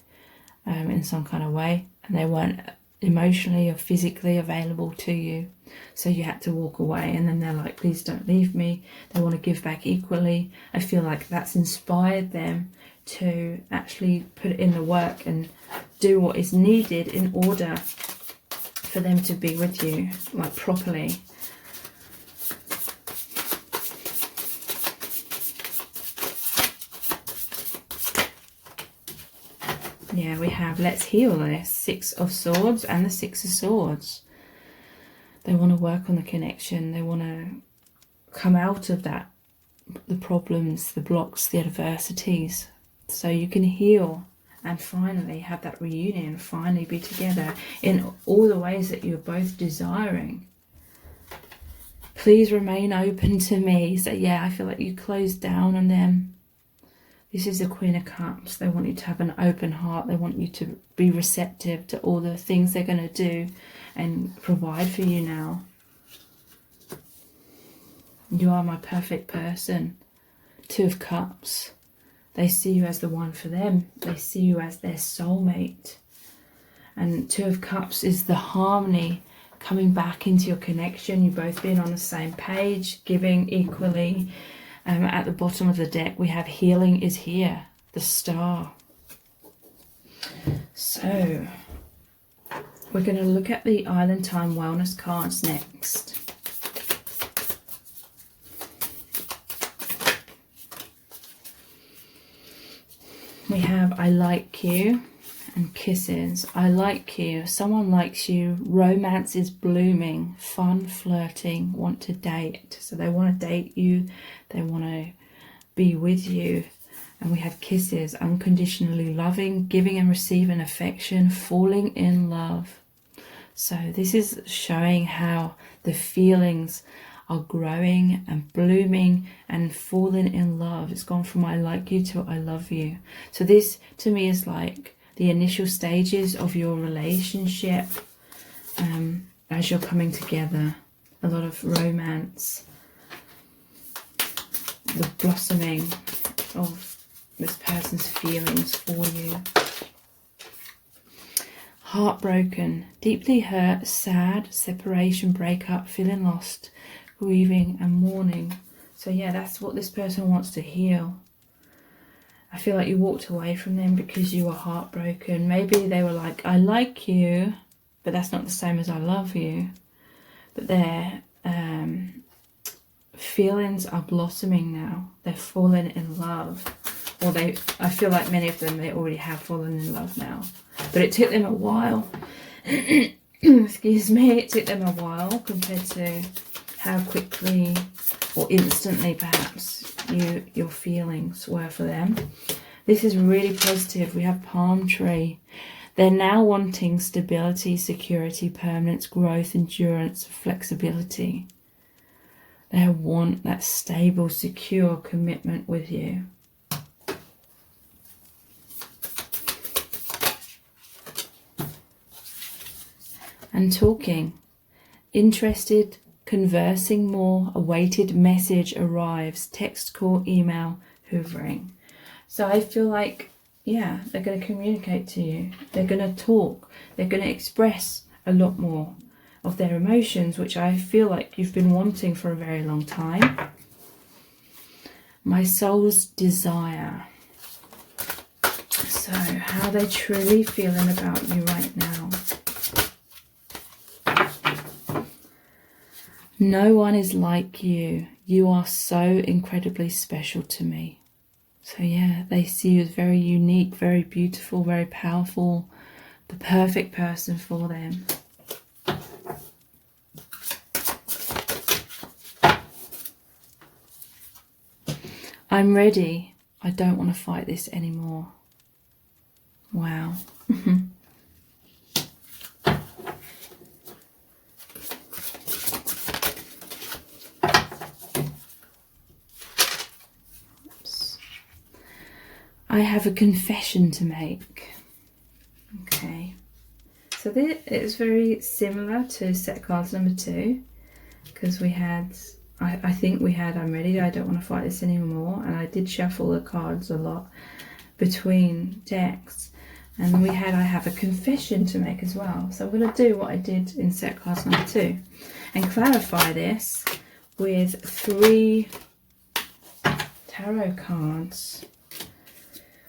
[SPEAKER 1] in some kind of way, and they weren't emotionally or physically available to you. So you had to walk away, and then they're like, please don't leave me. They want to give back equally. I feel like that's inspired them to actually put in the work and do what is needed in order for them to be with you, like properly. Yeah, we have let's heal this 6 of Swords and the 6 of Swords. They want to work on the connection. They want to come out of that, the problems, the blocks, the adversities, so you can heal and finally have that reunion, finally be together in all the ways that you're both desiring. Please remain open to me. So yeah, I feel like you closed down on them. This is the Queen of Cups. They want you to have an open heart. They want you to be receptive to all the things they're going to do and provide for you now. You are my perfect person. 2 of Cups. They see you as the one for them. They see you as their soulmate. And 2 of Cups is the harmony, coming back into your connection. You both being on the same page, giving equally. At the bottom of the deck, we have healing is here, the Star. So, we're going to look at the Island Time Wellness cards next. We have I like you and kisses. I like you. Someone likes you. Romance is blooming. Fun, flirting, want to date. So they want to date you. They want to be with you. And we have kisses. Unconditionally loving, giving and receiving affection, falling in love. So this is showing how the feelings are growing and blooming and falling in love. It's gone from I like you to I love you. So this to me is like the initial stages of your relationship as you're coming together. A lot of romance, the blossoming of this person's feelings for you. Heartbroken, deeply hurt, sad, separation, breakup, feeling lost, grieving and mourning. So yeah, that's what this person wants to heal. I feel like you walked away from them because you were heartbroken. Maybe they were like, I like you, but that's not the same as I love you. But their feelings are blossoming now. They're falling in love. Or I feel like many of them, they already have fallen in love now. But it took them a while. Excuse me. It took them a while compared to how quickly or instantly perhaps your feelings were for them. This is really positive. We have palm tree. They're now wanting stability, security, permanence, growth, endurance, flexibility. They want that stable, secure commitment with you. And talking. Interested, conversing more, awaited message arrives, text, call, email, hoovering. So I feel like, yeah, they're going to communicate to you. They're going to talk. They're going to express a lot more of their emotions, which I feel like you've been wanting for a very long time. My soul's desire. So how are they truly feeling about you right now? No one is like you. You are so incredibly special to me. So yeah, they see you as very unique, very beautiful, very powerful, the perfect person for them. I'm ready. I don't want to fight this anymore. Wow. I have a confession to make. Okay. So this is very similar to set cards number 2. because we had, I think we had, I'm ready, I don't want to fight this anymore, and I did shuffle the cards a lot between decks, and we had, I have a confession to make as well. So I'm going to do what I did in set card number 2 and clarify this with 3 tarot cards.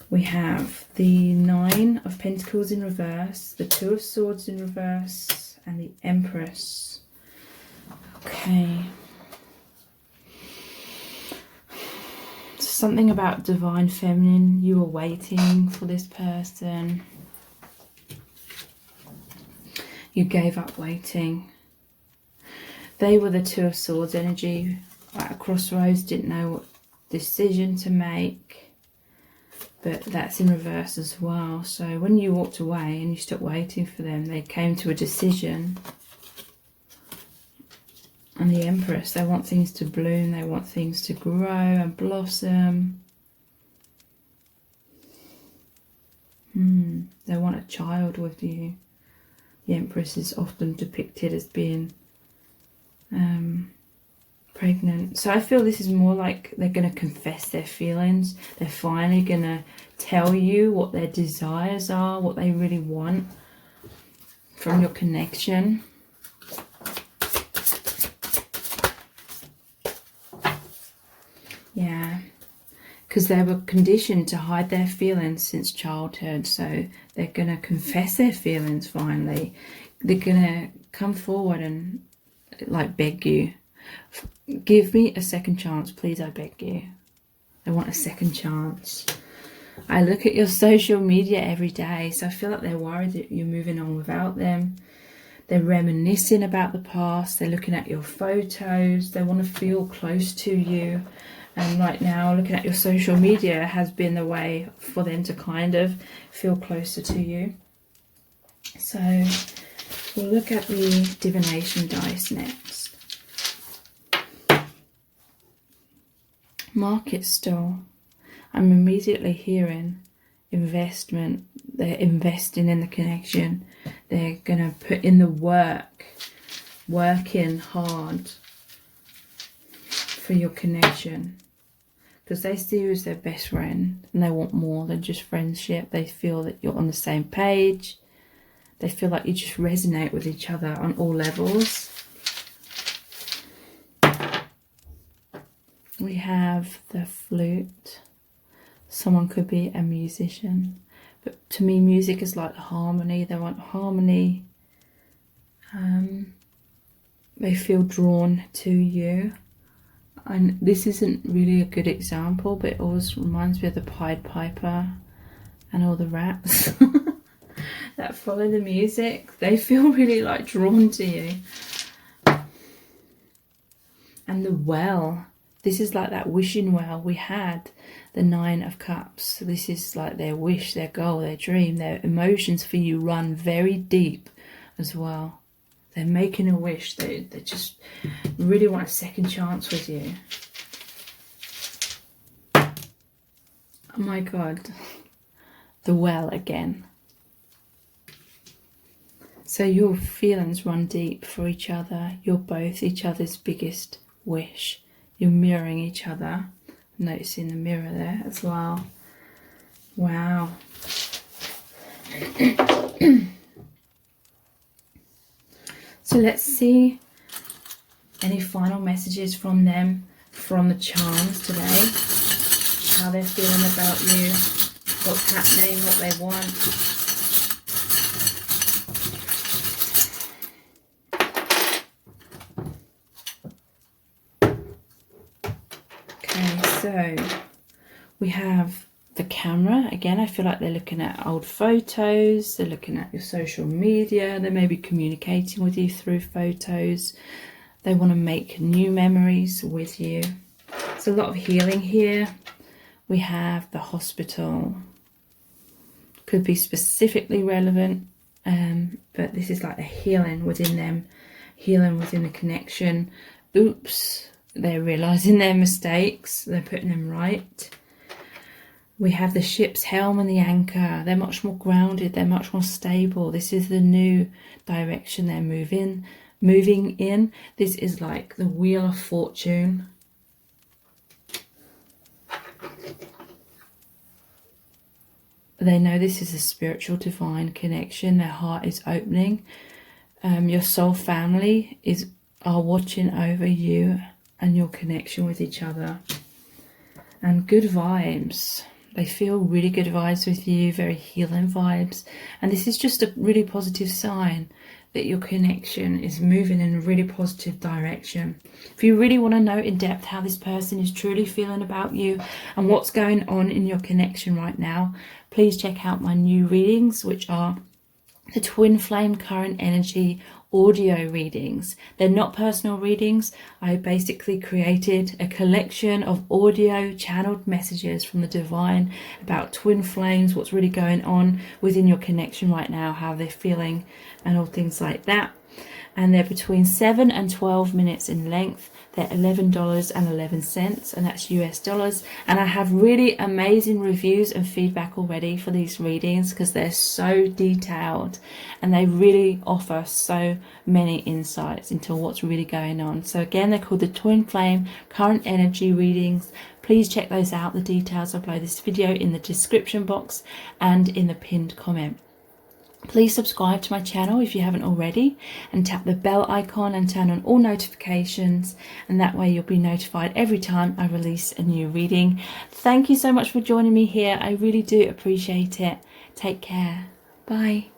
[SPEAKER 1] We have the 9 of Pentacles in reverse, the 2 of Swords in reverse, and the Empress. Okay. Something about divine feminine. You were waiting for this person. You gave up waiting. They were the 2 of Swords energy. At a crossroads, didn't know what decision to make. But that's in reverse as well. So when you walked away and you stopped waiting for them, they came to a decision. And the Empress, they want things to bloom, they want things to grow and blossom. They want a child with you. The Empress is often depicted as being pregnant. So I feel this is more like they're going to confess their feelings. They're finally going to tell you what their desires are, what they really want from your connection. Yeah, because they were conditioned to hide their feelings since childhood. So they're going to confess their feelings finally. They're going to come forward and like beg you. Give me a second chance, please, I beg you. I want a second chance. I look at your social media every day, so I feel like they're worried that you're moving on without them. They're reminiscing about the past. They're looking at your photos. They want to feel close to you. And right now, looking at your social media has been the way for them to kind of feel closer to you. So we'll look at the divination dice next. Market stall. I'm immediately hearing investment. They're investing in the connection. They're going to put in the work, working hard for your connection. Because they see you as their best friend and they want more than just friendship. They feel that you're on the same page. They feel like you just resonate with each other on all levels. We have the flute. Someone could be a musician. But to me, music is like harmony. They want harmony. They feel drawn to you. And this isn't really a good example, but it always reminds me of the Pied Piper and all the rats that follow the music. They feel really like drawn to you. And the well. This is like that wishing well. We had the 9 of Cups. This is like their wish, their goal, their dream. Their emotions for you run very deep as well. They're making a wish. They just really want a second chance with you. Oh my God. The well again. So your feelings run deep for each other. You're both each other's biggest wish. You're mirroring each other. Noticing the mirror there as well. Wow. So let's see any final messages from them, from the charms today. How they're feeling about you, what's happening, what they want. Okay, so we have the camera. Again, I feel like they're looking at old photos, they're looking at your social media, they may be communicating with you through photos. They want to make new memories with you. There's a lot of healing here. We have the hospital. Could be specifically relevant, but this is like a healing within them, healing within the connection. Oops, they're realizing their mistakes, they're putting them right. We have the ship's helm and the anchor. They're much more grounded, they're much more stable. This is the new direction they're moving moving in. This is like the Wheel of Fortune. They know this is a spiritual divine connection. Their heart is opening. Your soul family are watching over you and your connection with each other. And good vibes. They feel really good vibes with you, very healing vibes. And this is just a really positive sign that your connection is moving in a really positive direction. If you really want to know in depth how this person is truly feeling about you and what's going on in your connection right now, please check out my new readings, which are the Twin Flame Current Energy audio readings. They're not personal readings. I basically created a collection of audio channeled messages from the divine about twin flames, what's really going on within your connection right now, how they're feeling and all things like that. And they're between 7 and 12 minutes in length. They're $11.11, and that's US dollars. And I have really amazing reviews and feedback already for these readings because they're so detailed and they really offer so many insights into what's really going on. So again, they're called the Twin Flame Current Energy readings. Please check those out. The details are below this video in the description box and in the pinned comment. Please subscribe to my channel if you haven't already, and tap the bell icon and turn on all notifications, and that way you'll be notified every time I release a new reading. Thank you so much for joining me here. I really do appreciate it. Take care. Bye.